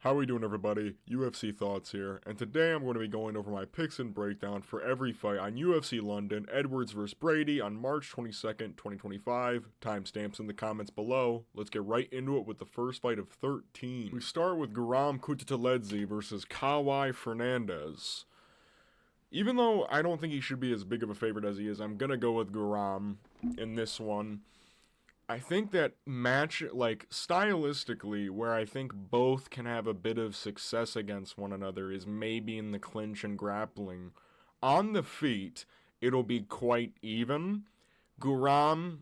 How we doing, everybody? UFC Thoughts here, and today I'm going to be going over my picks and breakdown for every fight on UFC London, Edwards vs. Brady on March 22nd, 2025. Timestamps in the comments below. Let's get right into it with the first fight of 13. We start with Guram Kutateladze versus Kauê Fernandes. Even though I don't think he should be as big of a favorite as he is, I'm going to go with Guram in this one. I think that stylistically, where I think both can have a bit of success against one another is maybe in the clinch and grappling. On the feet, it'll be quite even. Guram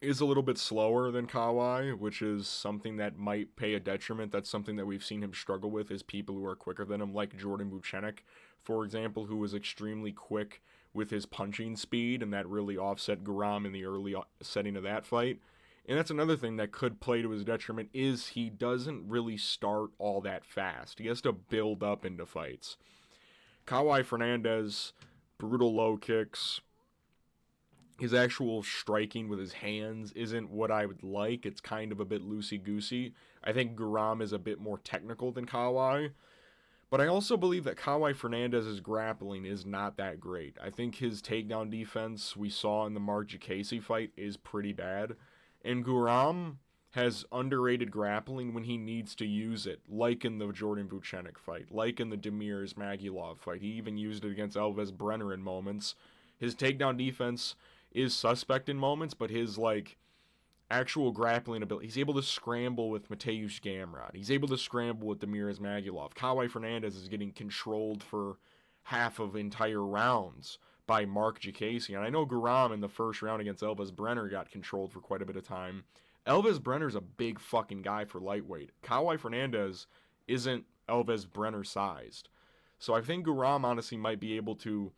is a little bit slower than Kauê, which is something that might pay a detriment. That's something that we've seen him struggle with, is people who are quicker than him, like Jordan Vucenic, for example, who was extremely quick with his punching speed, and that really offset Guram in the early setting of that fight. And that's another thing that could play to his detriment, is he doesn't really start all that fast. He has to build up into fights. Kauê Fernandes, brutal low kicks. His actual striking with his hands isn't what I would like. It's kind of a bit loosey-goosey. I think Guram is a bit more technical than Kauê. But I also believe that Kauê Fernandes' grappling is not that great. I think his takedown defense we saw in the Mark Jacasey fight is pretty bad. And Guram has underrated grappling when he needs to use it, like in the Jordan Vucenic fight, like in the Damir Ismagulov fight. He even used it against Elvis Brenner in moments. His takedown defense is suspect in moments, but his actual grappling ability, he's able to scramble with Mateusz Gamrot. He's able to scramble with Damir Ismagulov. Kauê Fernandes is getting controlled for half of entire rounds by Mark Jacasey. And I know Guram in the first round against Elvis Brenner got controlled for quite a bit of time. Elvis Brenner's a big fucking guy for lightweight. Kauê Fernandes isn't Elvis Brenner sized. So I think Guram honestly might be able to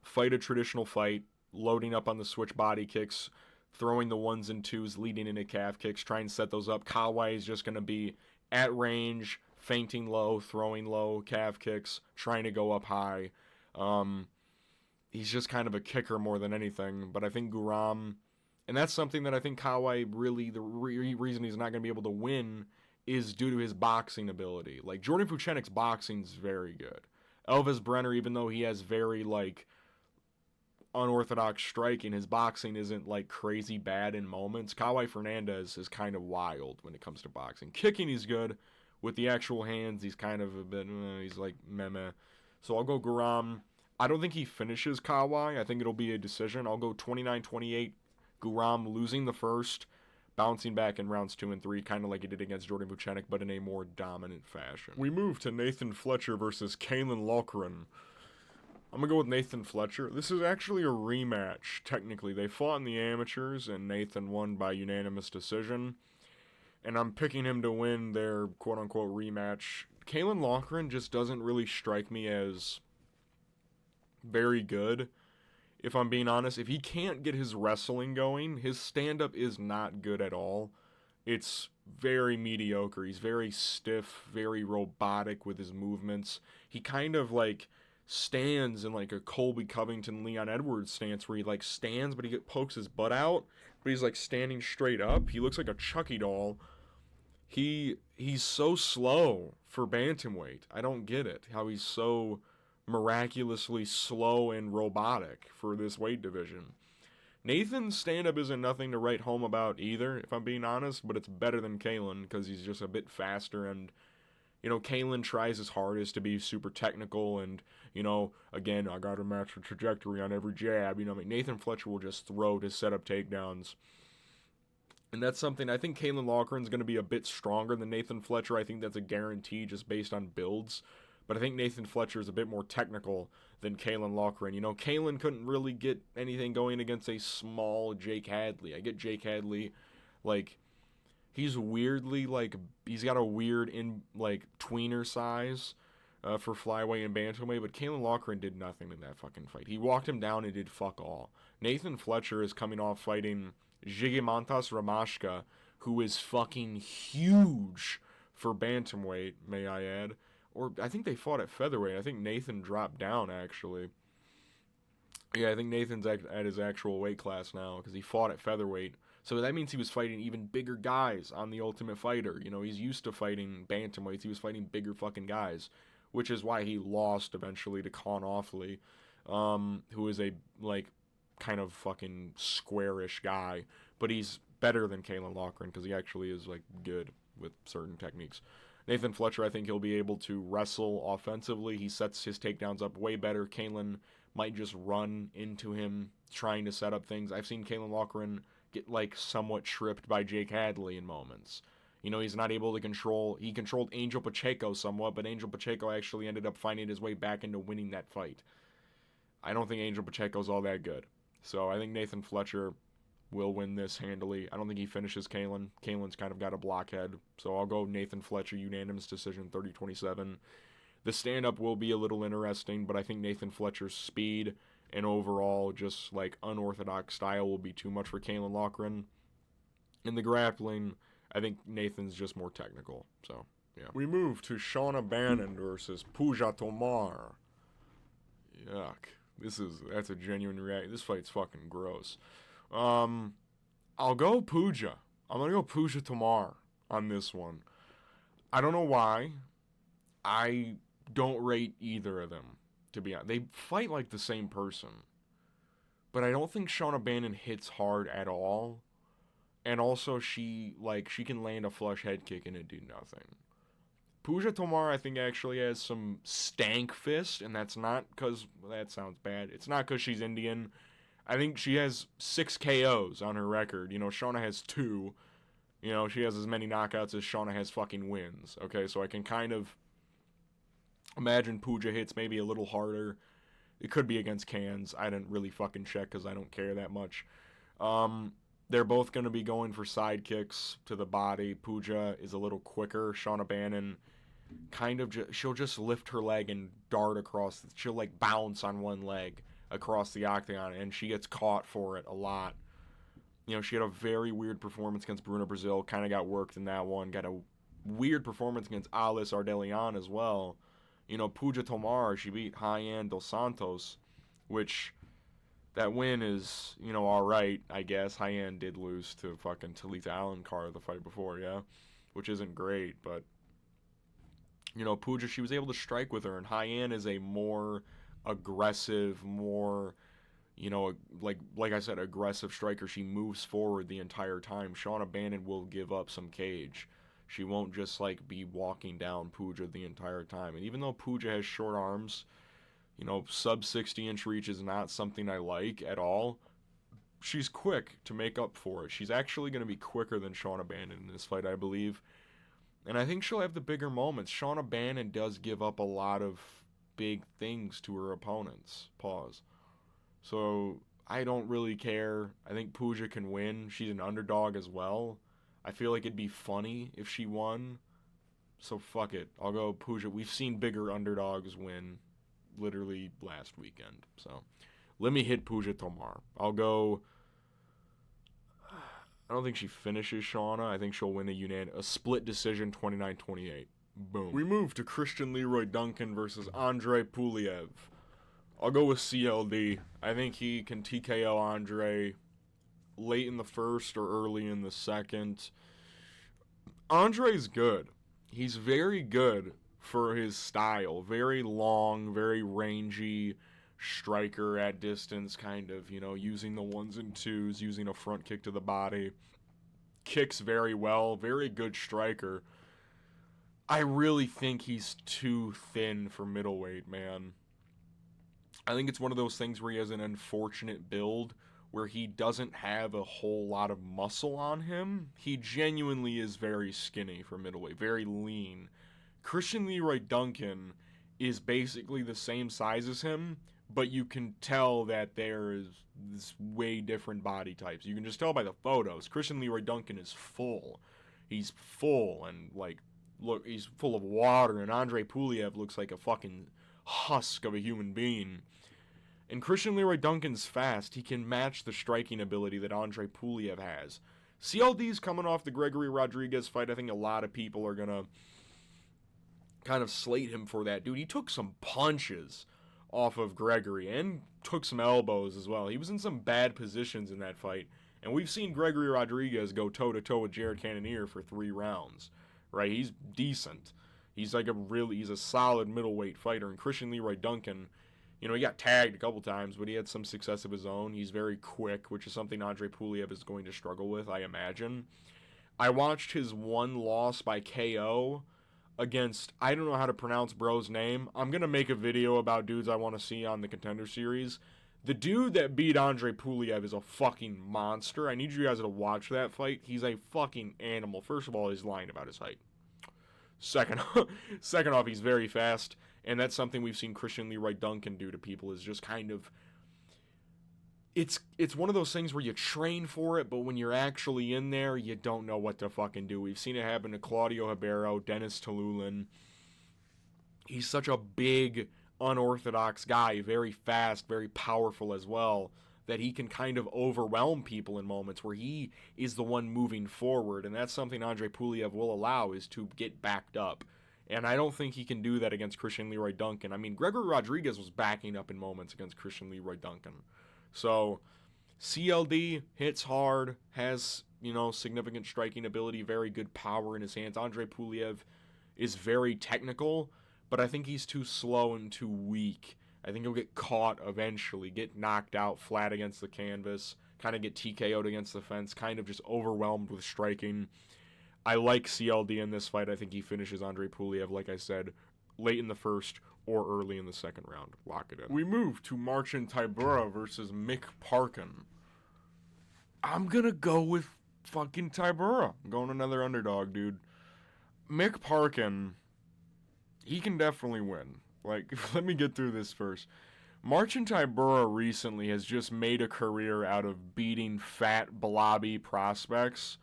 fight a traditional fight, loading up on the switch body kicks, throwing the ones and twos, leading into calf kicks, trying to set those up. Kauê is just going to be at range, feinting low, throwing low, calf kicks, trying to go up high. He's just kind of a kicker more than anything. But I think Guram, and that's something that I think Kauê really, the reason he's not going to be able to win is due to his boxing ability. Like, Jordan Vucenic's boxing is very good. Elvis Brenner, even though he has very, unorthodox striking, his boxing isn't crazy bad in moments. Kauê Fernandes is kind of wild when it comes to boxing. Kicking, he's good. With the actual hands, he's kind of a bit, he's meh. So I'll go Guram. I don't think he finishes Kauê. I think it'll be a decision. I'll go 29-28. Guram losing the first, bouncing back in rounds 2 and 3, kind of like he did against Jordan Vucenic, but in a more dominant fashion. We move to Nathan Fletcher versus Loughran. I'm going to go with Nathan Fletcher. This is actually a rematch, technically. They fought in the amateurs, and Nathan won by unanimous decision. And I'm picking him to win their quote-unquote rematch. Loughran just doesn't really strike me as very good, if I'm being honest. If he can't get his wrestling going, his stand-up is not good at all. It's very mediocre. He's very stiff, very robotic with his movements. He kind of stands in a Colby Covington, Leon Edwards stance, where he stands, but he pokes his butt out, but he's standing straight up. He looks like a Chucky doll. He's so slow for bantamweight. I don't get it, how he's so miraculously slow and robotic for this weight division. Nathan's stand-up isn't nothing to write home about either, if I'm being honest, but it's better than Kaolan because he's just a bit faster, and Kaolan tries his hardest to be super technical and, again, I got to match the trajectory on every jab. Nathan Fletcher will just throw to set up takedowns. And that's something, I think Loughran's going to be a bit stronger than Nathan Fletcher. I think that's a guarantee just based on builds. But I think Nathan Fletcher is a bit more technical than Loughran. Kaolan couldn't really get anything going against a small Jake Hadley. I get Jake Hadley, he's weirdly, he's got a weird, tweener size for flyweight and bantamweight, but Loughran did nothing in that fucking fight. He walked him down and did fuck all. Nathan Fletcher is coming off fighting Gigantas Ramashka, who is fucking huge for bantamweight, may I add. Or I think they fought at featherweight. I think Nathan dropped down, actually. Yeah, I think Nathan's at his actual weight class now because he fought at featherweight. So that means he was fighting even bigger guys on The Ultimate Fighter. You know, he's used to fighting bantamweights. He was fighting bigger fucking guys, which is why he lost eventually to Con Offley, who is a, like, kind of fucking squarish guy. But he's better than Loughran because he actually is, like, good with certain techniques. Nathan Fletcher, I think he'll be able to wrestle offensively. He sets his takedowns up way better. Caolan might just run into him trying to set up things. I've seen Loughran get, like, somewhat tripped by Jake Hadley in moments. You know, he's not able to control... He controlled Angel Pacheco somewhat, but Angel Pacheco actually ended up finding his way back into winning that fight. I don't think Angel Pacheco's all that good. So I think Nathan Fletcher will win this handily. I don't think he finishes Caolan. Caolan's kind of got a blockhead. So I'll go Nathan Fletcher, unanimous decision, 30-27. The stand-up will be a little interesting, but I think Nathan Fletcher's speed and overall just, like, unorthodox style will be too much for Loughran. In the grappling, I think Nathan's just more technical. So, yeah. We move to Shauna Bannon versus Puja Tomar. Yuck. That's a genuine reaction. This fight's fucking gross. I'll go Puja. I'm gonna go Puja Tomar on this one. I don't know why. I don't rate either of them, to be honest. They fight like the same person. But I don't think Shauna Bannon hits hard at all. And also she can land a flush head kick and it do nothing. Puja Tomar, I think, actually has some stank fist, and that's not because... That sounds bad. It's not because she's Indian. I think she has 6 KOs on her record. You know, Shauna has 2. You know, she has as many knockouts as Shauna has fucking wins. Okay, so I can kind of imagine Puja hits maybe a little harder. It could be against cans. I didn't really fucking check because I don't care that much. They're both going to be going for side kicks to the body. Puja is a little quicker. Shauna Bannon kind of she'll just lift her leg and dart across. She'll, like, bounce on one leg across the octagon, and she gets caught for it a lot. You know, she had a very weird performance against Bruna Brazil. Kind of got worked in that one. Got a weird performance against Alice Ardelian as well. You know, Puja Tomar, she beat High-End Dos Santos, which... That win is, you know, alright, I guess. High-End did lose to fucking Talitha Alencar the fight before, yeah? Which isn't great, but... You know, Puja, she was able to strike with her, and High-End is a more aggressive, more, you know, like I said, aggressive striker. She moves forward the entire time. Shauna Bannon will give up some cage. She won't just, like, be walking down Puja the entire time. And even though Puja has short arms... You know, sub 60-inch reach is not something I like at all. She's quick to make up for it. She's actually going to be quicker than Shauna Bannon in this fight, I believe. And I think she'll have the bigger moments. Shauna Bannon does give up a lot of big things to her opponents. Pause. So, I don't really care. I think Puja can win. She's an underdog as well. I feel like it'd be funny if she won. So, fuck it. I'll go Puja. We've seen bigger underdogs win literally last weekend. So let me hit Puja Tomar. I'll go... I don't think she finishes Shauna. I think she'll win a split decision, 29-28. Boom. We move to Christian Leroy Duncan versus Andrey Pulyaev. I'll go with CLD. I think he can TKO Andrey late in the first or early in the second. Andrey's good. He's very good for his style. Very long, very rangy striker at distance, kind of, you know, using the 1s and 2s, using a front kick to the body. Kicks very well, very good striker. I really think he's too thin for middleweight, man. I think it's one of those things where he has an unfortunate build where he doesn't have a whole lot of muscle on him. He genuinely is very skinny for middleweight, very lean. Christian Leroy Duncan is basically the same size as him, but you can tell that there is this way different body types. You can just tell by the photos. Christian Leroy Duncan is full. He's full and, like, look, he's full of water, and Andrey Pulyaev looks like a fucking husk of a human being. And Christian Leroy Duncan's fast. He can match the striking ability that Andrey Pulyaev has. CLD's coming off the Gregory Rodriguez fight. I think a lot of people are going to kind of slate him for that. Dude, he took some punches off of Gregory and took some elbows as well. He was in some bad positions in that fight, And we've seen Gregory Rodriguez go toe-to-toe with Jared Cannonier for 3 rounds, right? He's decent. He's a solid middleweight fighter. And Christian Leroy Duncan, he got tagged a couple times, but he had some success of his own. He's very quick, which is something Andrey Pulyaev is going to struggle with, I imagine. I watched his one loss by KO against, I don't know how to pronounce bro's name. I'm going to make a video about dudes I want to see on the Contender Series. The dude that beat Andrey Pulyaev is a fucking monster. I need you guys to watch that fight. He's a fucking animal. First of all, he's lying about his height. Second off, he's very fast. And that's something we've seen Christian Leroy Duncan do to people, is just kind of... It's one of those things where you train for it, but when you're actually in there, you don't know what to fucking do. We've seen it happen to Claudio Ribeiro, Dennis Tululin. He's such a big, unorthodox guy, very fast, very powerful as well, that he can kind of overwhelm people in moments where he is the one moving forward, and that's something Andrey Pulyaev will allow, is to get backed up. And I don't think he can do that against Christian Leroy Duncan. I mean, Gregory Rodriguez was backing up in moments against Christian Leroy Duncan. So, CLD hits hard, has, significant striking ability, very good power in his hands. Andrey Pulyaev is very technical, but I think he's too slow and too weak. I think he'll get caught eventually, get knocked out flat against the canvas, kind of get TKO'd against the fence, kind of just overwhelmed with striking. I like CLD in this fight. I think he finishes Andrey Pulyaev, like I said, late in the first or early in the second round. Lock it in. We move to Marcin Tybura versus Mick Parkin. I'm gonna go with fucking Tybura. I'm going another underdog, dude. Mick Parkin, he can definitely win. Let me get through this first. Marcin Tybura recently has just made a career out of beating fat, blobby prospects.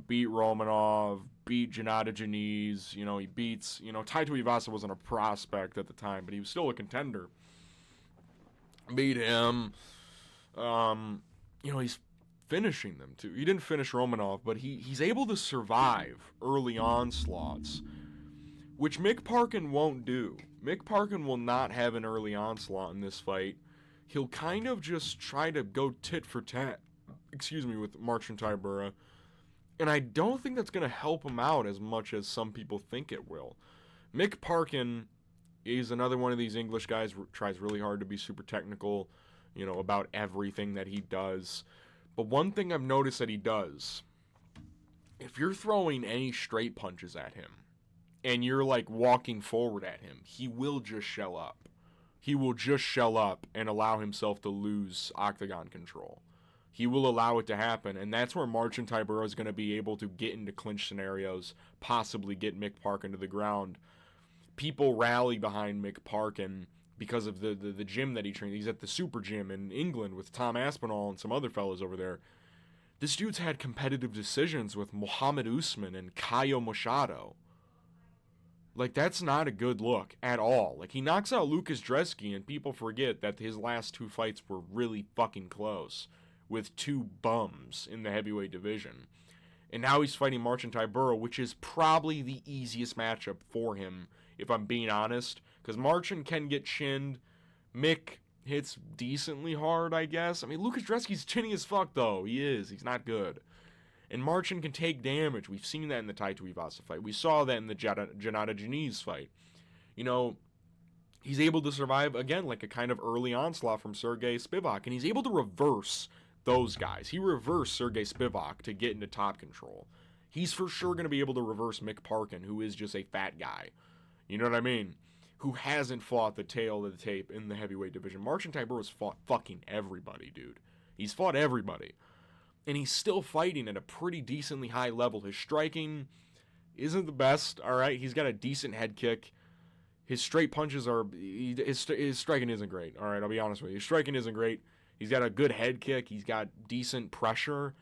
Beat Romanov, beat Gennady Janiz, he beats, Taito Ivasa wasn't a prospect at the time, but he was still a contender. Beat him. He's finishing them too. He didn't finish Romanov, but he's able to survive early onslaughts, which Mick Parkin won't do. Mick Parkin will not have an early onslaught in this fight. He'll kind of just try to go tit for tat, with Marcin Tybura. And I don't think that's going to help him out as much as some people think it will. Mick Parkin is another one of these English guys who tries really hard to be super technical, about everything that he does. But one thing I've noticed that he does, if you're throwing any straight punches at him, and you're walking forward at him, he will just shell up. He will just shell up and allow himself to lose octagon control. He will allow it to happen, and that's where Marcin Tybura is going to be able to get into clinch scenarios, possibly get Mick Parkin to the ground. People rally behind Mick Parkin because of the gym that he trains. He's at the Super Gym in England with Tom Aspinall and some other fellas over there. This dude's had competitive decisions with Mohamed Usman and Caio Machado. That's not a good look at all. He knocks out Lucas Dresky, and people forget that his last 2 fights were really fucking close, with 2 bums in the heavyweight division. And now he's fighting Marcin Tybura, which is probably the easiest matchup for him, if I'm being honest. Because Marcin can get chinned. Mick hits decently hard, I guess. I mean, Lucas Dresky's chinny as fuck, though. He is. He's not good. And Marcin can take damage. We've seen that in the Taito Ivasa fight. We saw that in the Gennady Janiz fight. He's able to survive, again, a kind of early onslaught from Sergey Spivak. And he's able to reverse those guys. He reversed Sergey Spivak to get into top control. He's for sure going to be able to reverse Mick Parkin, who is just a fat guy. You know what I mean? Who hasn't fought the tail of the tape in the heavyweight division. Marcin Tybura's fought fucking everybody, dude. He's fought everybody. And he's still fighting at a pretty decently high level. His striking isn't the best, alright? He's got a decent head kick. His straight punches are... His striking isn't great, alright? I'll be honest with you. His striking isn't great. He's got a good head kick. He's got decent pressure.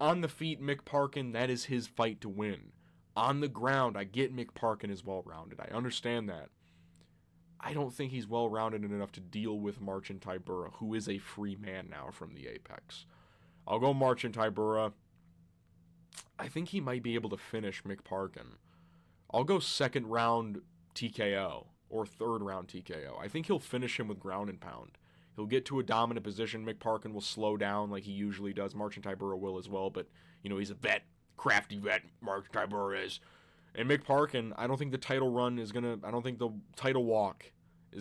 On the feet, Mick Parkin, that is his fight to win. On the ground, I get Mick Parkin is well-rounded. I understand that. I don't think he's well-rounded enough to deal with Marcin Tybura, who is a free man now from the Apex. I'll go Marcin Tybura. I think he might be able to finish Mick Parkin. I'll go second round TKO or third round TKO. I think he'll finish him with ground and pound. He'll get to a dominant position. Mick Parkin will slow down like he usually does. Marcin Tybura will as well, but, he's a vet, crafty vet, Marcin Tybura is. And Mick Parkin, I don't think the title walk is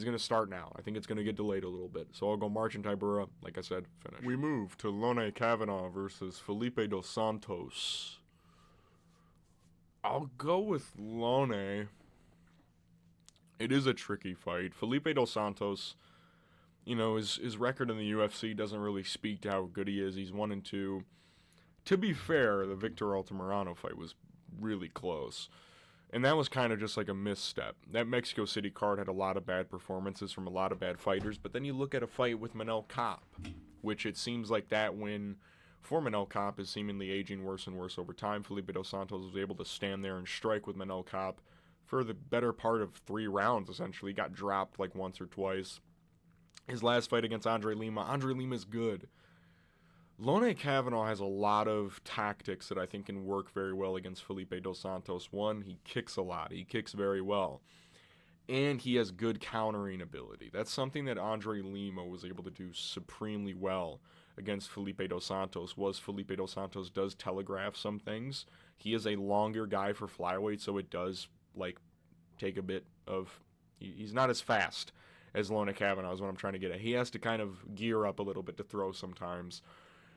going to start now. I think it's going to get delayed a little bit. So I'll go Marcin Tybura, like I said, finish. We move to Loughran Kavanagh versus Felipe dos Santos. I'll go with Loughran. It is a tricky fight. Felipe dos Santos, his record in the UFC doesn't really speak to how good he is. He's 1-2. To be fair, the Victor Altamirano fight was really close. And that was kind of just like a misstep. That Mexico City card had a lot of bad performances from a lot of bad fighters, but then you look at a fight with Manel Kape, which it seems like that win for Manel Kape is seemingly aging worse and worse over time. Felipe dos Santos was able to stand there and strike with Manel Kape for the better part of 3 rounds, essentially. He got dropped like once or twice. His last fight against Andrey Lima is good. Loughran Kavanagh has a lot of tactics that I think can work very well against Felipe dos Santos. One, he kicks a lot. He kicks very well. And he has good countering ability. That's something that Andrey Lima was able to do supremely well against Felipe dos Santos. Felipe dos Santos does telegraph some things. He is a longer guy for flyweight, so it does take a bit of... He's not as fast as Loughran Kavanagh is what I'm trying to get at. He has to kind of gear up a little bit to throw sometimes.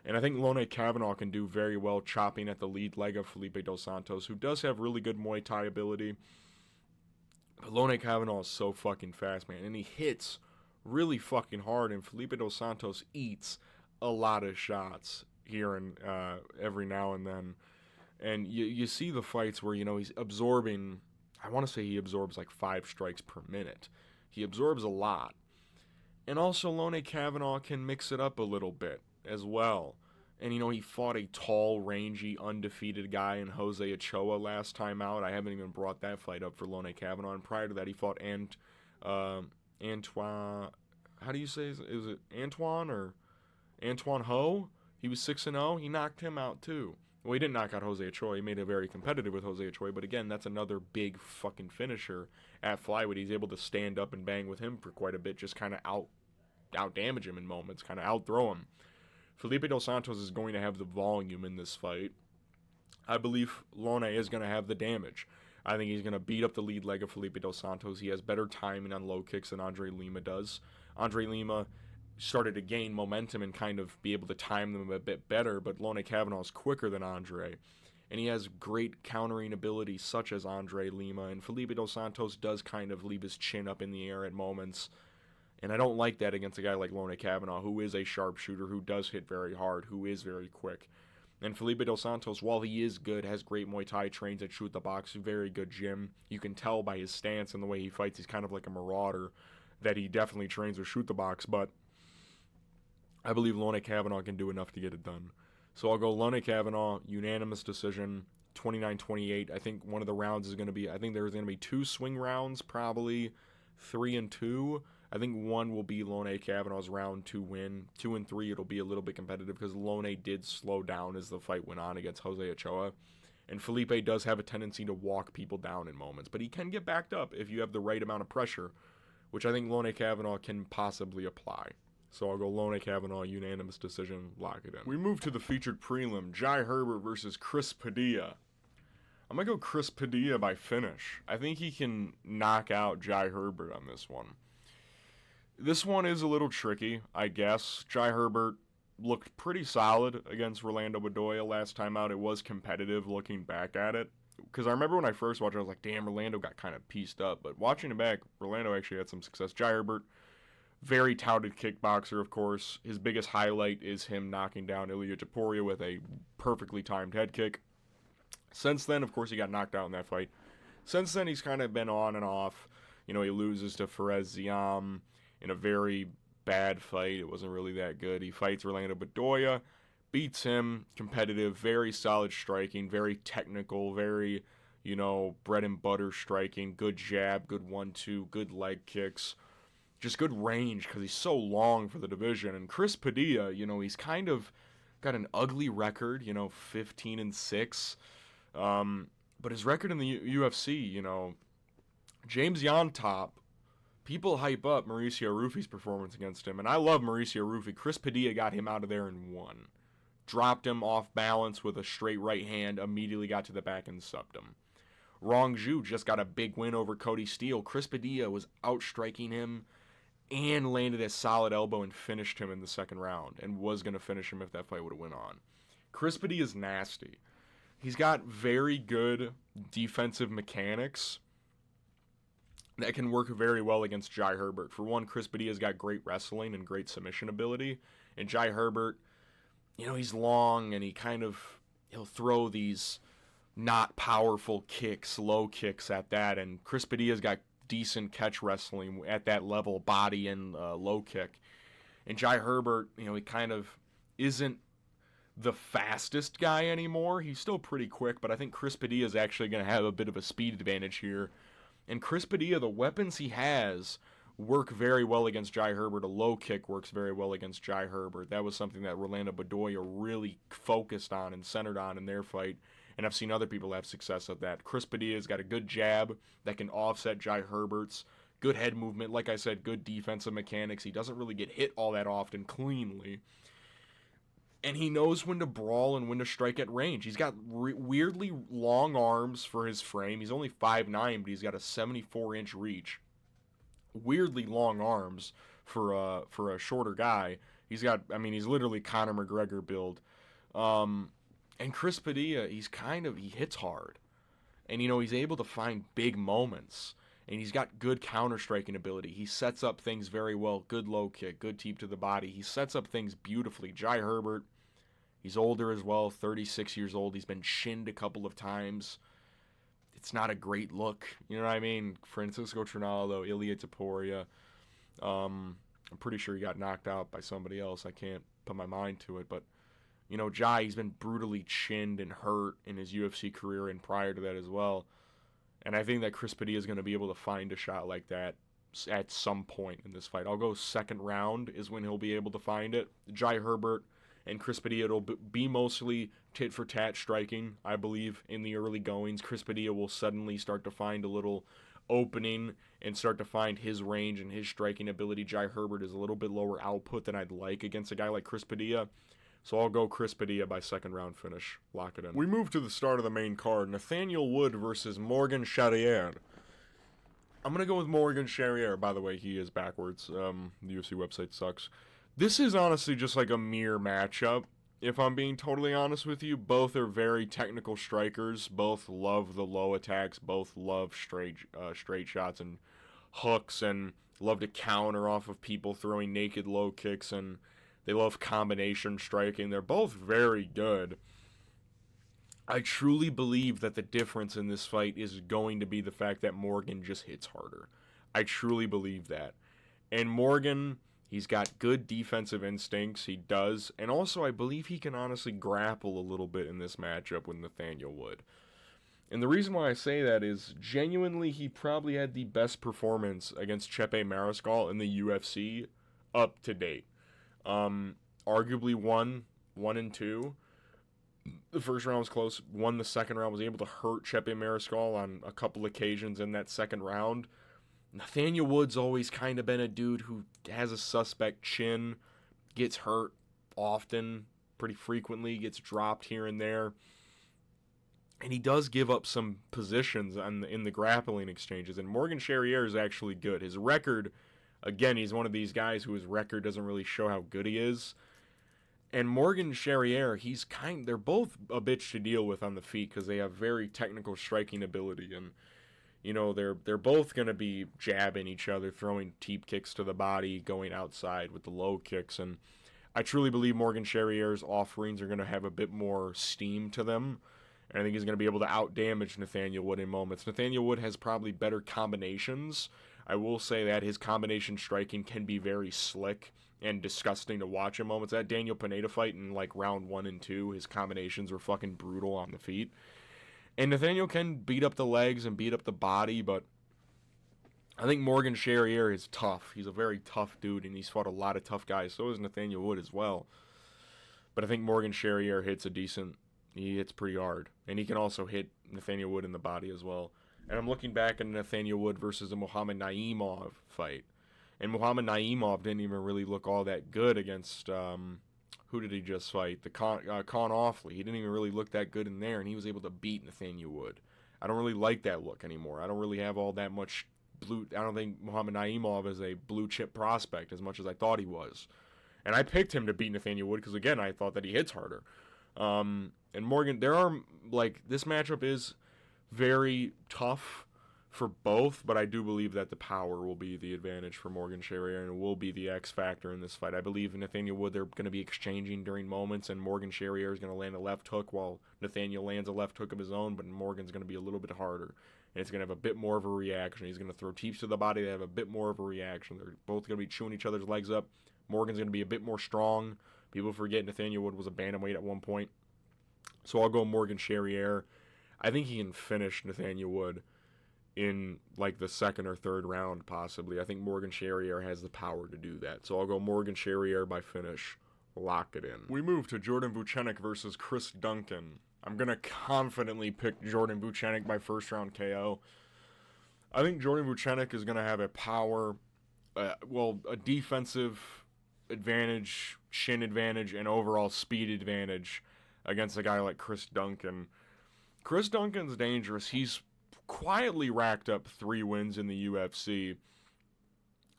And I think Loughran Kavanagh can do very well chopping at the lead leg of Felipe dos Santos, who does have really good Muay Thai ability. But Loughran Kavanagh is so fucking fast, man. And he hits really fucking hard, and Felipe dos Santos eats a lot of shots here and every now and then. And you see the fights where, he's absorbing, I want to say he absorbs like 5 strikes per minute. He absorbs a lot. And also Loughran Kavanagh can mix it up a little bit as well. And, he fought a tall, rangy, undefeated guy in Jose Ochoa last time out. I haven't even brought that fight up for Loughran Kavanagh. And prior to that, he fought Antoine, how do you say, is it Antoine or Antoine Ho? He was 6-0. He knocked him out, too. Well, he didn't knock out Jose Ochoa. He made it very competitive with Jose Ochoa. But again, that's another big fucking finisher at flyweight. He's able to stand up and bang with him for quite a bit, just kind of out damage him in moments, kind of out throw him. Felipe dos Santos is going to have the volume in this fight. I believe Loughran is going to have the damage. I think he's going to beat up the lead leg of Felipe dos Santos. He has better timing on low kicks than Andrey Lima does. Andrey Lima started to gain momentum and kind of be able to time them a bit better, but Loughran Kavanagh is quicker than Andrey. And he has great countering ability such as Andrey Lima, and Felipe dos Santos does kind of leave his chin up in the air at moments. And I don't like that against a guy like Loughran Kavanagh, who is a sharpshooter, who does hit very hard, who is very quick. And Felipe dos Santos, while he is good, has great Muay Thai, trains at Shoot the Box, very good gym. You can tell by his stance and the way he fights, he's kind of like a marauder, that he definitely trains with Shoot the Box. But I believe Loughran Kavanagh can do enough to get it done. So I'll go Loughran Kavanagh, unanimous decision, 29-28. I think one of the rounds is going to be, I think there's going to be 2 swing rounds, probably 3 and 2. I think one will be Loughran Kavanagh's round 2 win. 2 and 3, it'll be a little bit competitive because Loughran did slow down as the fight went on against Jose Ochoa. And Felipe does have a tendency to walk people down in moments, but he can get backed up if you have the right amount of pressure, which I think Loughran Kavanagh can possibly apply. So I'll go Loughran Kavanagh, unanimous decision, lock it in. We move to the featured prelim, Jai Herbert versus Chris Padilla. I'm going to go Chris Padilla by finish. I think he can knock out Jai Herbert on this one. This one is a little tricky, I guess. Jai Herbert looked pretty solid against Rolando Bedoya last time out. It was competitive looking back at it. Because I remember when I first watched it, I was like, damn, Rolando got kind of pieced up. But watching it back, Rolando actually had some success. Jai Herbert, very touted kickboxer, of course. His biggest highlight is him knocking down Ilia Topuria with a perfectly timed head kick. Since then, of course, he got knocked out in that fight. Since then, he's kind of been on and off. He loses to Fares Ziam in a very bad fight. It wasn't really that good. He fights Rolando Bedoya, beats him, competitive, very solid striking, very technical, very, bread and butter striking, good jab, good 1-2, good leg kicks, just good range because he's so long for the division. And Chris Padilla, he's kind of got an ugly record, 15-6. But his record in the UFC, James Yontop people hype up Mauricio Rufi's performance against him, and I love Mauricio Rufi. Chris Padilla got him out of there in one. Dropped him off balance with a straight right hand, immediately got to the back and subbed him. Rong Zhu just got a big win over Cody Steele. Chris Padilla was outstriking him and landed a solid elbow and finished him in the second round, and was going to finish him if that fight would have went on. Chris Padilla's nasty. He's got very good defensive mechanics that can work very well against Jai Herbert. For one, Chris Padilla's got great wrestling and great submission ability, and Jai Herbert, he's long, and he'll throw these not powerful kicks, low kicks at that, and Chris Padilla's got decent catch wrestling at that level, body and low kick. And Jai Herbert, he kind of isn't the fastest guy anymore. He's still pretty quick, but I think Chris Padilla is actually going to have a bit of a speed advantage here. And Chris Padilla, the weapons he has work very well against Jai Herbert. A low kick works very well against Jai Herbert. That was something that Rolando Bedoya really focused on and centered on in their fight. And I've seen other people have success at that. Chris Padilla's got a good jab that can offset Jai Herbert's. Good head movement. Like I said, good defensive mechanics. He doesn't really get hit all that often cleanly. And he knows when to brawl and when to strike at range. He's got weirdly long arms for his frame. He's only 5'9", but he's got a 74-inch reach. Weirdly long arms for a shorter guy. He's literally Conor McGregor build. And Chris Padilla, he hits hard. And, he's able to find big moments. And he's got good counter-striking ability. He sets up things very well. Good low kick, good teep to the body. He sets up things beautifully. Jai Herbert, he's older as well, 36 years old. He's been shinned a couple of times. It's not a great look. You know what I mean? Francisco Trinaldo, Ilia Topuria. I'm pretty sure he got knocked out by somebody else. I can't put my mind to it. But, Jai, he's been brutally chinned and hurt in his UFC career and prior to that as well. And I think that Chris Padilla is going to be able to find a shot like that at some point in this fight. I'll go second round is when he'll be able to find it. Jai Herbert and Chris Padilla, it'll be mostly tit-for-tat striking, I believe, in the early goings. Chris Padilla will suddenly start to find a little opening and start to find his range and his striking ability. Jai Herbert is a little bit lower output than I'd like against a guy like Chris Padilla. So I'll go Chris Padilla by second round finish. Lock it in. We move to the start of the main card. Nathaniel Wood versus Morgan Charrière. I'm going to go with Morgan Charrière. By the way, he is backwards. The UFC website sucks. This is honestly just like a mere matchup. If I'm being totally honest with you, both are very technical strikers. Both love the low attacks. Both love straight shots and hooks and love to counter off of people throwing naked low kicks, and they love combination striking. They're both very good. I truly believe that the difference in this fight is going to be the fact that Morgan just hits harder. I truly believe that. And Morgan, he's got good defensive instincts. He does. And also, I believe he can honestly grapple a little bit in this matchup with Nathaniel Wood. And the reason why I say that is, genuinely, he probably had the best performance against Chepe Mariscal in the UFC up to date. Arguably won 1 and 2. The first round was close. Won the second round. Was able to hurt Chepe Mariscal on a couple occasions in that second round. Nathaniel Wood's always kind of been a dude who has a suspect chin, gets hurt often, pretty frequently, gets dropped here and there. And he does give up some positions in the grappling exchanges. And Morgan Charrière is actually good. His record, again, he's one of these guys whose record doesn't really show how good he is. And Morgan Charrière, they're both a bitch to deal with on the feet because they have very technical striking ability. And, they're both going to be jabbing each other, throwing teep kicks to the body, going outside with the low kicks. And I truly believe Morgan Charrière's offerings are going to have a bit more steam to them. And I think he's going to be able to out-damage Nathaniel Wood in moments. Nathaniel Wood has probably better combinations. I will say that his combination striking can be very slick and disgusting to watch in moments. That Daniel Pineda fight in round 1 and 2, his combinations were fucking brutal on the feet. And Nathaniel can beat up the legs and beat up the body, but I think Morgan Charrière is tough. He's a very tough dude, and he's fought a lot of tough guys. So is Nathaniel Wood as well. But I think Morgan Charrière he hits pretty hard. And he can also hit Nathaniel Wood in the body as well. And I'm looking back at Nathaniel Wood versus the Muhammad Naimov fight. And Muhammad Naimov didn't even really look all that good against, who did he just fight? The Con Offley. He didn't even really look that good in there, and he was able to beat Nathaniel Wood. I don't really like that look anymore. I don't really have all that much I don't think Muhammad Naimov is a blue chip prospect as much as I thought he was. And I picked him to beat Nathaniel Wood because, again, I thought that he hits harder. And Morgan, this matchup is very tough for both, but I do believe that the power will be the advantage for Morgan Charrière and will be the X factor in this fight. I believe in Nathaniel Wood, they're going to be exchanging during moments, and Morgan Charrière is going to land a left hook while Nathaniel lands a left hook of his own, but Morgan's going to be a little bit harder. And it's going to have a bit more of a reaction. He's going to throw teeps to the body. They have a bit more of a reaction. They're both going to be chewing each other's legs up. Morgan's going to be a bit more strong. People forget Nathaniel Wood was a bantamweight at one point. So I'll go Morgan Charrière. I think he can finish Nathaniel Wood in like the second or third round, possibly. I think Morgan Charrière has the power to do that. So I'll go Morgan Charrière by finish. Lock it in. We move to Jordan Vucenic versus Chris Duncan. I'm going to confidently pick Jordan Vucenic by first round KO. I think Jordan Vucenic is going to have a power, a defensive advantage, shin advantage, and overall speed advantage against a guy like Chris Duncan. Chris Duncan's dangerous. He's quietly racked up 3 wins in the UFC,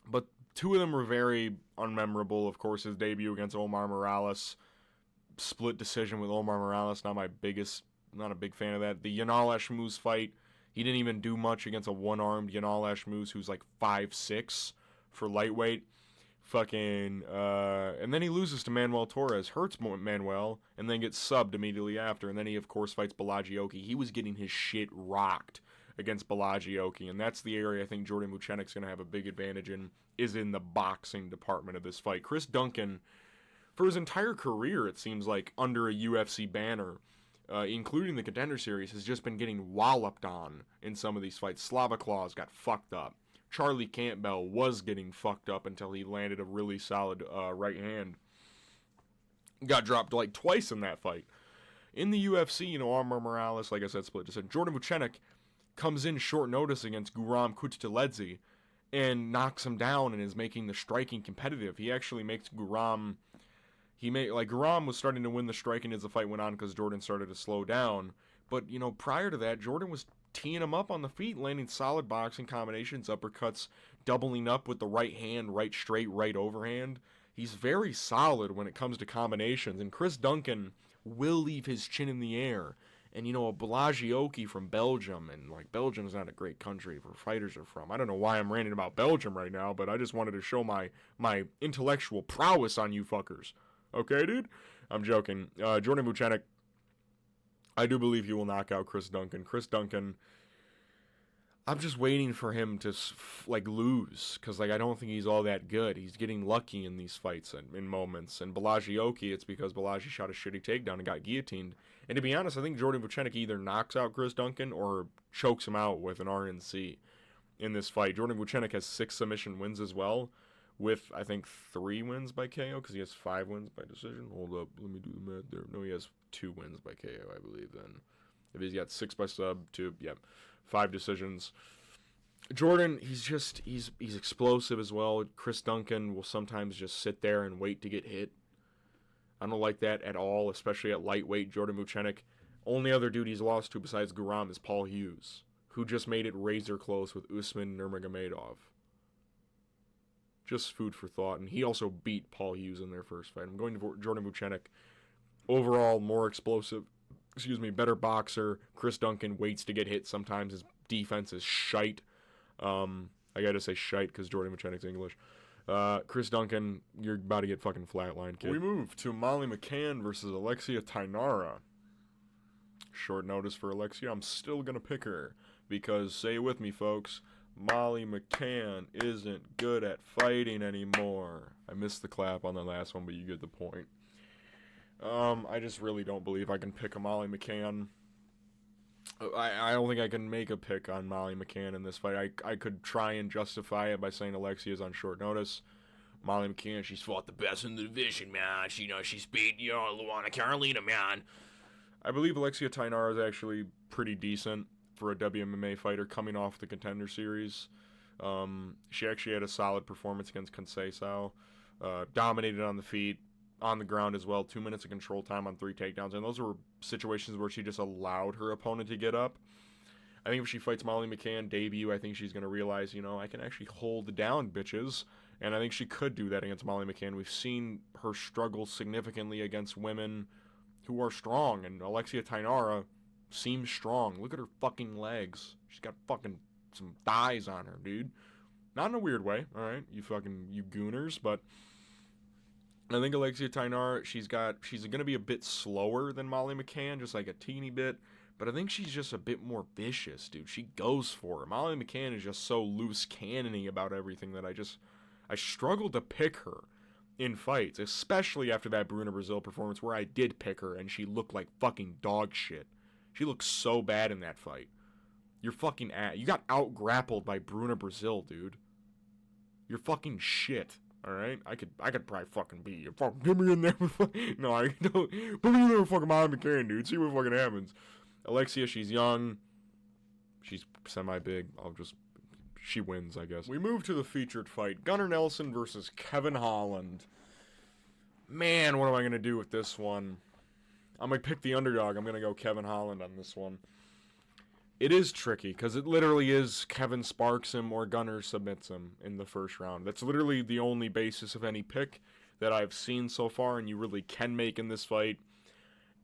but 2 of them were very unmemorable. Of course, his debut against Omar Morales, split decision with Omar Morales, not a big fan of that. The Yanal Ashmouz fight, he didn't even do much against a one-armed Yanal Ashmouz who's like 5'6" for lightweight. And then he loses to Manuel Torres, hurts Manuel, and then gets subbed immediately after. And then he, of course, fights Balaji. He was getting his shit rocked against Balaji, and that's the area I think Jordan Vucenic's going to have a big advantage in, is in the boxing department of this fight. Chris Duncan, for his entire career, it seems like, under a UFC banner, including the Contender Series, has just been getting walloped on in some of these fights. Slava Claus got fucked up. Charlie Campbell was getting fucked up until he landed a really solid right hand. Got dropped like twice in that fight. In the UFC, Omar Morales, like I said, split decision. Jordan Vucenic comes in short notice against Guram Kutateladze and knocks him down and is making the striking competitive. He actually makes Guram... Guram was starting to win the striking as the fight went on because Jordan started to slow down. But, prior to that, Jordan was teeing him up on the feet, landing solid boxing combinations, uppercuts, doubling up with the right hand, right straight, right overhand. He's very solid when it comes to combinations, and Chris Duncan will leave his chin in the air. And, a Balaji from Belgium, and, Belgium's not a great country where fighters are from. I don't know why I'm ranting about Belgium right now, but I just wanted to show my intellectual prowess on you fuckers. Okay, dude? I'm joking. Jordan Vucenic, I do believe he will knock out Chris Duncan. Chris Duncan, I'm just waiting for him to, lose, because, I don't think he's all that good. He's getting lucky in these fights in moments. And Balaji, it's because Balaji shot a shitty takedown and got guillotined. And to be honest, I think Jordan Vucenic either knocks out Chris Duncan or chokes him out with an RNC in this fight. Jordan Vucenic has 6 submission wins as well, with, I think, 3 wins by KO, because he has 5 wins by decision. Hold up, let me do the math there. No, he has 2 wins by KO, I believe, then. If he's got 6 by sub, 5 decisions. Jordan, he's explosive as well. Chris Duncan will sometimes just sit there and wait to get hit. I don't like that at all, especially at lightweight. Jordan Vucenic, only other dude he's lost to besides Guram is Paul Hughes, who just made it razor close with Usman Nurmagomedov. Just food for thought, and he also beat Paul Hughes in their first fight. I'm going to Jordan Vucenic. Overall, more explosive, better boxer. Chris Duncan waits to get hit sometimes. His defense is shite. I gotta say shite because Jordan Vucenic's English. Chris Duncan, you're about to get fucking flatlined, kid. We move to Molly McCann versus Alexia Thainara. Short notice for Alexia. I'm still gonna pick her because, say it with me, folks, Molly McCann isn't good at fighting anymore. I missed the clap on the last one, but you get the point. I just really don't believe I can pick a Molly McCann. I don't think I can make a pick on Molly McCann in this fight. I could try and justify it by saying Alexia's on short notice. Molly McCann, she's fought the best in the division, man. She's beat, Luana Carolina, man. I believe Alexia Thainara is actually pretty decent. for a WMMA fighter coming off the Contender Series. She actually had a solid performance against Conceição. Dominated on the feet, on the ground as well. 2 minutes of control time on 3 takedowns. And those were situations where she just allowed her opponent to get up. I think if she fights Molly McCann debut, I think she's going to realize, I can actually hold down bitches. And I think she could do that against Molly McCann. We've seen her struggle significantly against women who are strong. And Alexia Thainara seems strong. Look at her fucking legs. She's got fucking some thighs on her, dude. Not in a weird way, all right? You gooners. But I think Alexia Thainara, she's going to be a bit slower than Molly McCann, just like a teeny bit. But I think she's just a bit more vicious, dude. She goes for it. Molly McCann is just so loose cannony about everything that I struggled to pick her in fights, especially after that Bruna Brazil performance where I did pick her and she looked like fucking dog shit. She looked so bad in that fight. You're fucking you got out-grappled by Bruna Brazil, dude. You're fucking shit, alright? I could probably fucking beat you. Fuck, get me in there. No, I don't. Put me in there with fucking Molly McCann, dude. See what fucking happens. Alexia, she's young. She's semi-big. She wins, I guess. We move to the featured fight. Gunnar Nelson versus Kevin Holland. Man, what am I going to do with this one? I'm going to pick the underdog. I'm going to go Kevin Holland on this one. It is tricky, because it literally is Kevin sparks him or Gunnar submits him in the first round. That's literally the only basis of any pick that I've seen so far, and you really can make in this fight.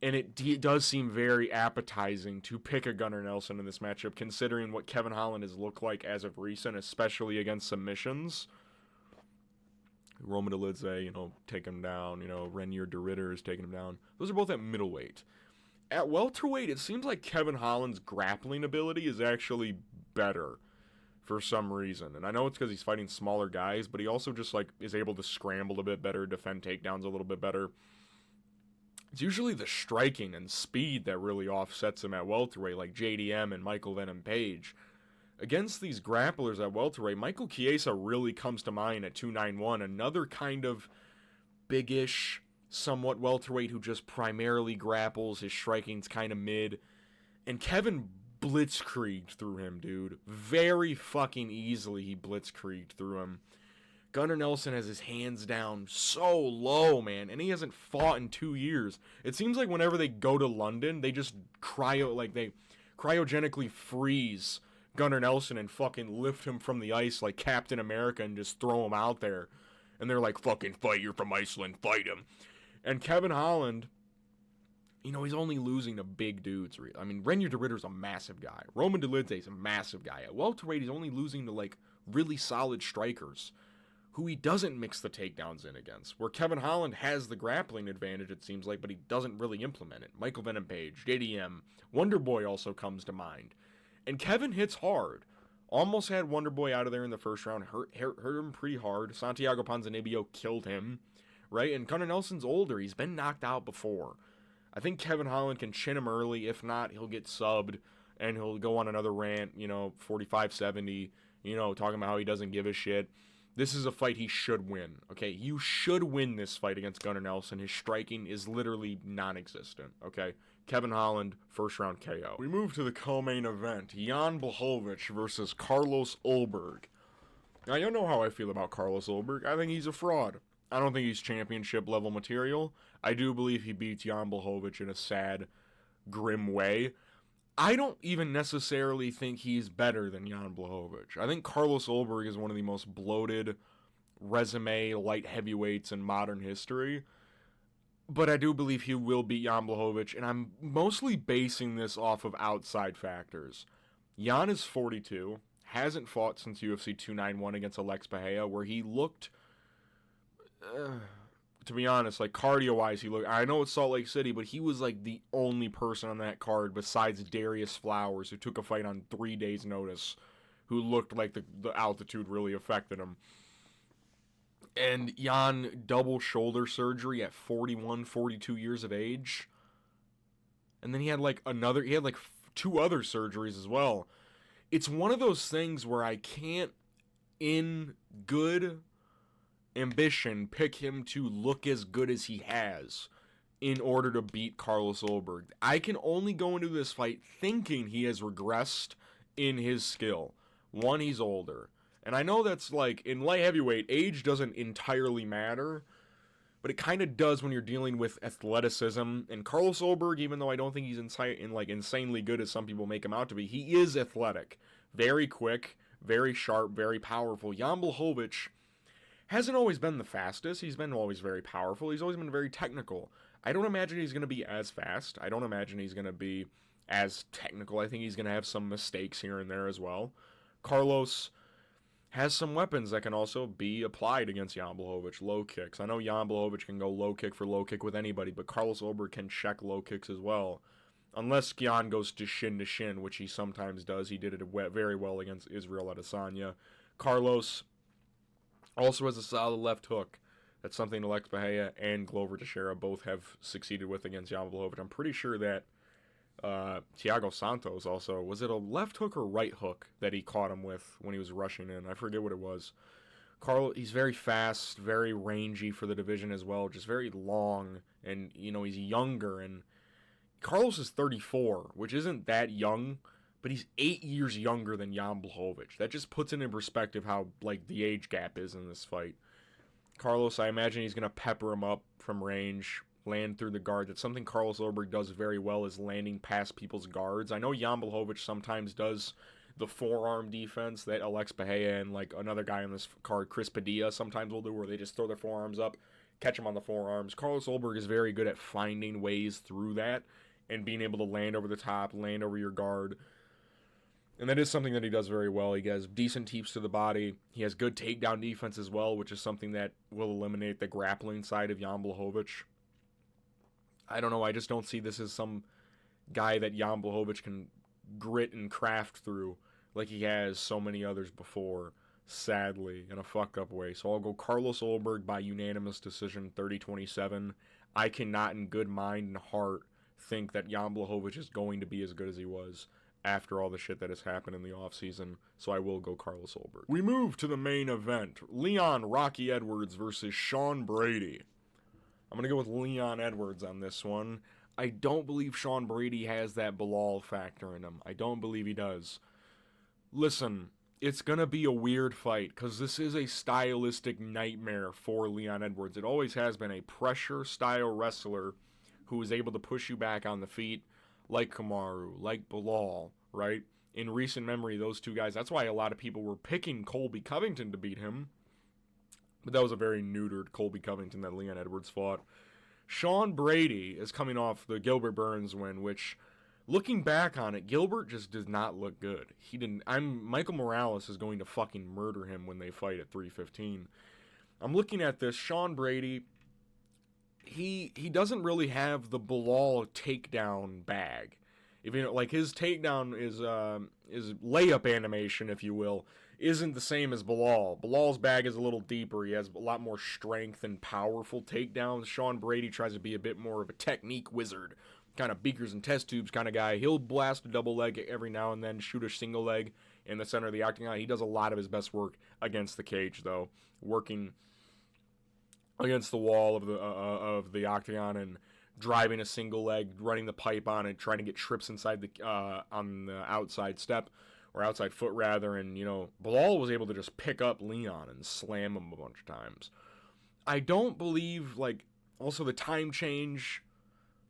And it does seem very appetizing to pick a Gunnar Nelson in this matchup, considering what Kevin Holland has looked like as of recent, especially against submissions. Kutateladze, taking him down. Reinier de Ridder is taking him down. Those are both at middleweight. At welterweight, it seems like Kevin Holland's grappling ability is actually better for some reason. And I know it's because he's fighting smaller guys, but he also just, is able to scramble a bit better, defend takedowns a little bit better. It's usually the striking and speed that really offsets him at welterweight, like JDM and Michael Venom Page. Against these grapplers at welterweight, Michael Chiesa really comes to mind at 291, another kind of big-ish, somewhat welterweight who just primarily grapples. His striking's kind of mid. And Kevin blitzkrieged through him, dude. Very fucking easily he blitzkrieged through him. Gunnar Nelson has his hands down so low, man, and he hasn't fought in 2 years. It seems like whenever they go to London, they just they cryogenically freeze Gunnar Nelson and fucking lift him from the ice like Captain America and just throw him out there. And they're like, fucking fight, you're from Iceland, fight him. And Kevin Holland, he's only losing to big dudes. I mean, Reinier de Ridder's a massive guy. Roman Dolidze's a massive guy. At welterweight, he's only losing to, really solid strikers who he doesn't mix the takedowns in against, where Kevin Holland has the grappling advantage, it seems like, but he doesn't really implement it. Michael Venom Page, JDM, Wonderboy also comes to mind. And Kevin hits hard. Almost had Wonderboy out of there in the first round, hurt him pretty hard. Santiago Ponzinibbio killed him, right? And Gunnar Nelson's older. He's been knocked out before. I think Kevin Holland can chin him early. If not, he'll get subbed, and he'll go on another rant, 45-70, talking about how he doesn't give a shit. This is a fight he should win, okay? You should win this fight against Gunnar Nelson. His striking is literally non-existent, okay? Kevin Holland, first round KO. We move to the co-main event. Jan Blachowicz versus Carlos Ulberg. Now, you know how I feel about Carlos Ulberg. I think he's a fraud. I don't think he's championship level material. I do believe he beats Jan Blachowicz in a sad, grim way. I don't even necessarily think he's better than Jan Blachowicz. I think Carlos Ulberg is one of the most bloated resume light heavyweights in modern history. But I do believe he will beat Jan Blachowicz, and I'm mostly basing this off of outside factors. Jan is 42, hasn't fought since UFC 291 against Alex Bahia, where he looked, to be honest, cardio-wise, he looked, I know it's Salt Lake City, but he was, the only person on that card besides Darius Flowers, who took a fight on 3 days' notice, who looked like the altitude really affected him. And Jan, double shoulder surgery at 41, 42 years of age. And then he had two other surgeries as well. It's one of those things where I can't, in good ambition, pick him to look as good as he has in order to beat Carlos Ulberg. I can only go into this fight thinking he has regressed in his skill. One, he's older. And I know that's like, in light heavyweight, age doesn't entirely matter, but it kind of does when you're dealing with athleticism. And Carlos Ulberg, even though I don't think he's insanely good as some people make him out to be, he is athletic. Very quick, very sharp, very powerful. Jan Blachowicz hasn't always been the fastest. He's been always very powerful. He's always been very technical. I don't imagine he's going to be as fast. I don't imagine he's going to be as technical. I think he's going to have some mistakes here and there as well. Carlos has some weapons that can also be applied against Jan Blachowicz. Low kicks. I know Jan Blachowicz can go low kick with anybody, but Carlos Ulberg can check low kicks as well. Unless Jan goes to shin, which he sometimes does. He did it very well against Israel Adesanya. Carlos also has a solid left hook. That's something Alex Bahia and Glover Teixeira both have succeeded with against Jan Blachowicz. I'm pretty sure that Thiago Santos also, was it a left hook or right hook that he caught him with when he was rushing in? I forget what it was. Carlos, he's very fast, very rangy for the division as well, just very long, and he's younger. And Carlos is 34, which isn't that young, but he's 8 years younger than Jan Blachowicz. That just puts it in perspective how the age gap is in this fight. Carlos, I imagine he's going to pepper him up from range, land through the guard. That's something Carlos Ulberg does very well, is landing past people's guards. I know Jan Blachowicz sometimes does the forearm defense that Alex Bahia and another guy on this card, Chris Padilla, sometimes will do, where they just throw their forearms up, catch him on the forearms. Carlos Ulberg is very good at finding ways through that and being able to land over the top, land over your guard. And that is something that he does very well. He has decent teeps to the body. He has good takedown defense as well, which is something that will eliminate the grappling side of Jan Blachowicz. I don't know. I just don't see this as some guy that Jan Blachowicz can grit and craft through like he has so many others before, sadly, in a fucked up way. So I'll go Carlos Ulberg by unanimous decision, 30-27. I cannot in good mind and heart think that Jan Blachowicz is going to be as good as he was after all the shit that has happened in the offseason, so I will go Carlos Ulberg. We move to the main event. Leon Rocky Edwards versus Sean Brady. I'm going to go with Leon Edwards on this one. I don't believe Sean Brady has that Bilal factor in him. I don't believe he does. Listen, it's going to be a weird fight, because this is a stylistic nightmare for Leon Edwards. It always has been a pressure-style wrestler who is able to push you back on the feet, like Kamaru, like Bilal, right? In recent memory, those two guys, that's why a lot of people were picking Colby Covington to beat him. But that was a very neutered Colby Covington that Leon Edwards fought. Sean Brady is coming off the Gilbert Burns win, which, looking back on it, Gilbert just does not look good. Michael Morales is going to fucking murder him when they fight at 315. I'm looking at this, Sean Brady, he doesn't really have the Bilal takedown bag. If his takedown is layup animation, if you will, isn't the same as Bilal. Bilal's bag is a little deeper. He has a lot more strength and powerful takedowns. Sean Brady tries to be a bit more of a technique wizard, kind of beakers and test tubes kind of guy. He'll blast a double leg every now and then, shoot a single leg in the center of the octagon. He does a lot of his best work against the cage, though, working against the wall of the octagon and driving a single leg, running the pipe on it, trying to get trips inside on the outside step, or outside foot rather, and Bilal was able to just pick up Leon and slam him a bunch of times. I don't believe, also the time change,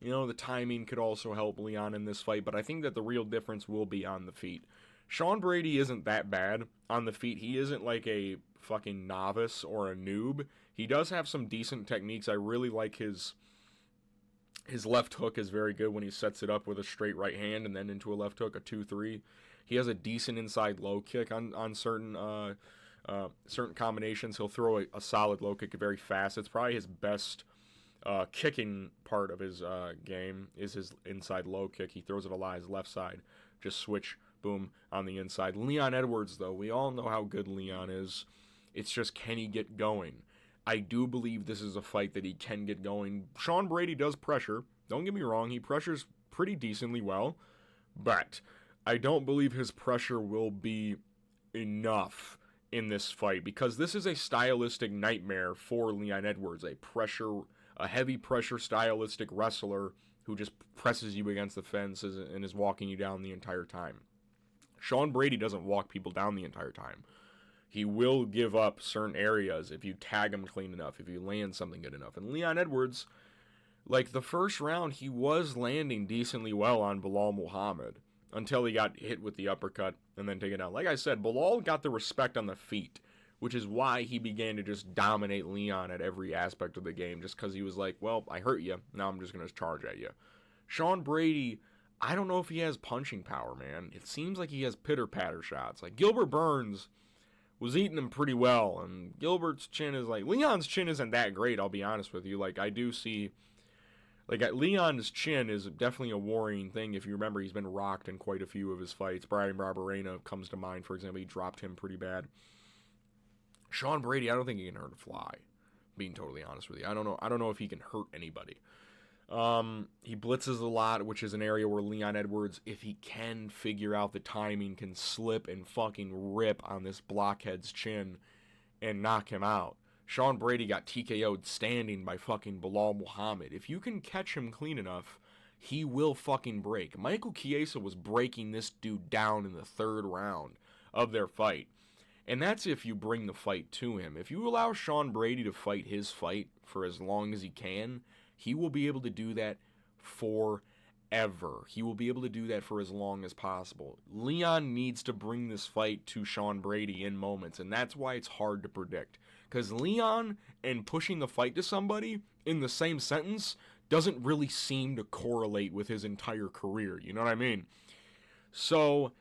the timing could also help Leon in this fight, but I think that the real difference will be on the feet. Sean Brady isn't that bad on the feet. He isn't like a fucking novice or a noob. He does have some decent techniques. I really like his left hook is very good when he sets it up with a straight right hand and then into a left hook, a 2-3. He has a decent inside low kick on certain combinations. He'll throw a solid low kick very fast. It's probably his best kicking part of his game is his inside low kick. He throws it a lot his left side. Just switch, boom, on the inside. Leon Edwards, though, we all know how good Leon is. It's just, can he get going? I do believe this is a fight that he can get going. Sean Brady does pressure. Don't get me wrong. He pressures pretty decently well. But I don't believe his pressure will be enough in this fight, because this is a stylistic nightmare for Leon Edwards. A a heavy pressure stylistic wrestler who just presses you against the fence and is walking you down the entire time. Sean Brady doesn't walk people down the entire time. He will give up certain areas if you tag him clean enough, if you land something good enough. And Leon Edwards, like the first round, he was landing decently well on Belal Muhammad until he got hit with the uppercut and then taken out. Like I said, Belal got the respect on the feet, which is why he began to just dominate Leon at every aspect of the game, just because he was like, well, I hurt you, now I'm just going to charge at you. Sean Brady, I don't know if he has punching power, man. It seems like he has pitter-patter shots. Like, Gilbert Burns was eating him pretty well, and Gilbert's chin is like, Leon's chin isn't that great, I'll be honest with you. Like, I do see, like, Leon's chin is definitely a worrying thing. If you remember, he's been rocked in quite a few of his fights. Brian Barberena comes to mind, for example. He dropped him pretty bad. Sean Brady, I don't think he can hurt a fly, being totally honest with you. I don't know if he can hurt anybody. He blitzes a lot, which is an area where Leon Edwards, if he can figure out the timing, can slip and fucking rip on this blockhead's chin and knock him out. Sean Brady got TKO'd standing by fucking Belal Muhammad. If you can catch him clean enough, he will fucking break. Michael Chiesa was breaking this dude down in the third round of their fight. And that's if you bring the fight to him. If you allow Sean Brady to fight his fight for as long as he can, he will be able to do that forever. He will be able to do that for as long as possible. Leon needs to bring this fight to Sean Brady in moments, and that's why it's hard to predict. Because Leon and pushing the fight to somebody in the same sentence doesn't really seem to correlate with his entire career. You know what I mean? So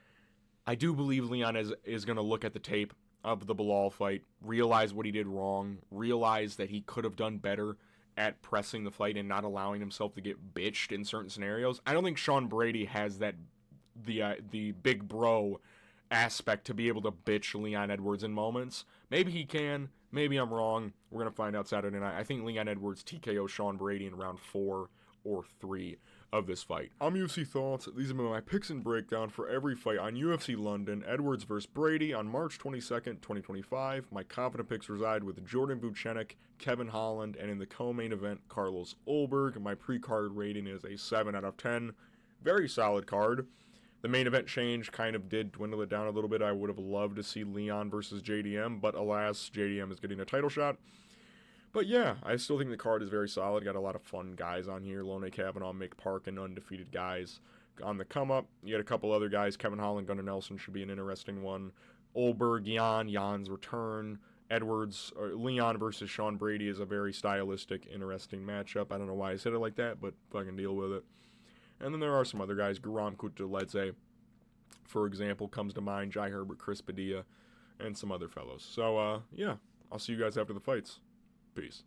I do believe Leon is going to look at the tape of the Belal fight, realize what he did wrong, realize that he could have done better at pressing the fight and not allowing himself to get bitched in certain scenarios. I don't think Sean Brady has that the big bro aspect to be able to bitch Leon Edwards in moments. Maybe he can. Maybe I'm wrong. We're going to find out Saturday night. I think Leon Edwards TKO Sean Brady in round 4 or 3 of this fight. I'm UFC Thoughts. These are my picks and breakdown for every fight on UFC London. Edwards vs. Brady on March 22nd, 2025. My confident picks reside with Jordan Vucenic, Kevin Holland, and in the co-main event, Carlos Ulberg. My pre-card rating is a 7 out of 10. Very solid card. The main event change kind of did dwindle it down a little bit. I would have loved to see Leon versus JDM, but alas, JDM is getting a title shot. But yeah, I still think the card is very solid. Got a lot of fun guys on here. Lone Kavanagh, Mick, Parkin, undefeated guys on the come up. You got a couple other guys. Kevin Holland, Gunnar Nelson should be an interesting one. Ulberg, Jan's return. Edwards, or Leon versus Sean Brady is a very stylistic, interesting matchup. I don't know why I said it like that, but fucking deal with it. And then there are some other guys. Guram, Kutateladze, for example, comes to mind. Jai Herbert, Chris Padilla, and some other fellows. So, yeah, I'll see you guys after the fights. Peace.